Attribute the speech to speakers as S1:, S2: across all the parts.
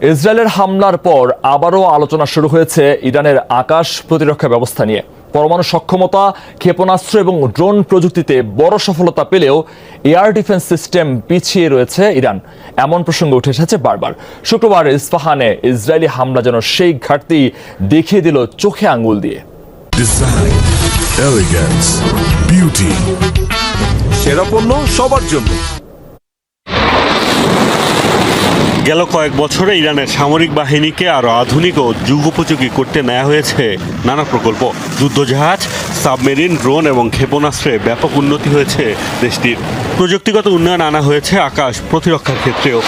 S1: ইসরায়েলের হামলার পর আবারও আলোচনা শুরু হয়েছে ইরানের আকাশ প্রতিরক্ষা ব্যবস্থা নিয়ে। পরমাণু সক্ষমতা, ক্ষেপণাস্ত্র এবং ড্রোন প্রযুক্তিতে বড় সফলতা পেলেও এয়ার ডিফেন্স সিস্টেম পিছিয়ে রয়েছে ইরান, এমন প্রসঙ্গ উঠে এসেছে বারবার। শুক্রবার ইস্পাহানে ইসরায়েলি হামলা যেন সেই ঘাটতি দেখিয়ে দিল চোখে আঙ্গুল দিয়ে।
S2: ডিজাইন, এলিগেন্স, বিউটি,
S3: সেরা পণ্য সবার জন্য।
S4: গেল কয়েক বছরে ইরানের সামরিক বাহিনীকে আরও আধুনিক ও যুগোপযোগী করতে নেওয়া হয়েছে নানা প্রকল্প। যুদ্ধজাহাজ, সাবমেরিন, ড্রোন এবং ক্ষেপণাস্ত্রে ব্যাপক উন্নতি হয়েছে দেশটির। প্রযুক্তিগত উন্নয়ন আনা হয়েছে আকাশ প্রতিরক্ষার ক্ষেত্রেও।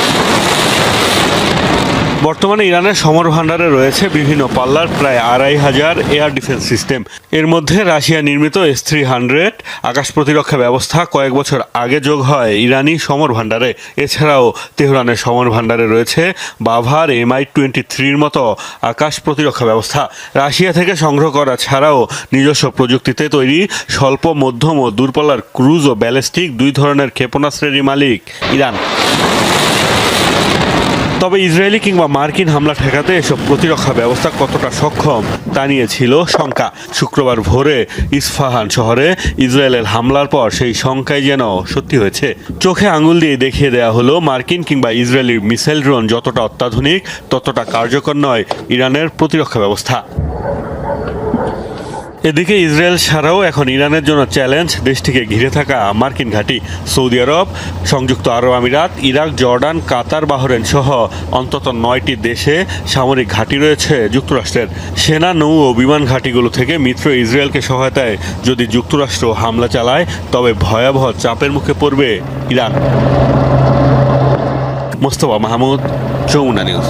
S4: বর্তমানে ইরানের সমর ভান্ডারে রয়েছে বিভিন্ন পাল্লার প্রায় ২৫০০ এয়ার ডিফেন্স সিস্টেম। এর মধ্যে রাশিয়া নির্মিত S-300 আকাশ প্রতিরক্ষা ব্যবস্থা কয়েক বছর আগে যোগ হয় ইরানি সমর ভান্ডারে। এছাড়াও তেহরানের সমর ভান্ডারে রয়েছে বাভার Mi-23-র মতো আকাশ প্রতিরক্ষা ব্যবস্থা। রাশিয়া থেকে সংগ্রহ করা ছাড়াও নিজস্ব প্রযুক্তিতে তৈরি স্বল্প, মধ্যম ও দূরপাল্লার ক্রুজ ও ব্যালিস্টিক দুই ধরনের ক্ষেপণাস্ত্রেরই মালিক ইরান। তবে ইসরায়েলি কিংবা মার্কিন হামলা ঠেকাতে এসব প্রতিরক্ষা ব্যবস্থা কতটা সক্ষম তা নিয়ে ছিল শঙ্কা। শুক্রবার ভোরে ইস্পাহান শহরে ইসরায়েলের হামলার পর সেই শঙ্কাই যেন সত্যি হয়েছে। চোখে আঙুল দিয়ে দেখিয়ে দেওয়া হলো মার্কিন কিংবা ইসরায়েলি মিসাইল ড্রোন যতটা অত্যাধুনিক ততটা কার্যকর নয় ইরানের প্রতিরক্ষা ব্যবস্থা। এদিকে ইসরায়েল ছাড়াও এখন ইরানের জন্য চ্যালেঞ্জ দেশটিকে ঘিরে থাকা মার্কিন ঘাঁটি। সৌদি আরব, সংযুক্ত আরব আমিরাত, ইরাক, জর্ডান, কাতার, বাহরেন সহ অন্তত ৯টি দেশে সামরিক ঘাঁটি রয়েছে যুক্তরাষ্ট্রের। সেনা, নৌ ও বিমান ঘাঁটিগুলো থেকে মিত্র ইসরায়েলকে সহায়তায় যদি যুক্তরাষ্ট্র হামলা চালায় তবে ভয়াবহ চাপের মুখে পড়বে ইরান। মোস্তফা মাহমুদ, যমুনা নিউজ।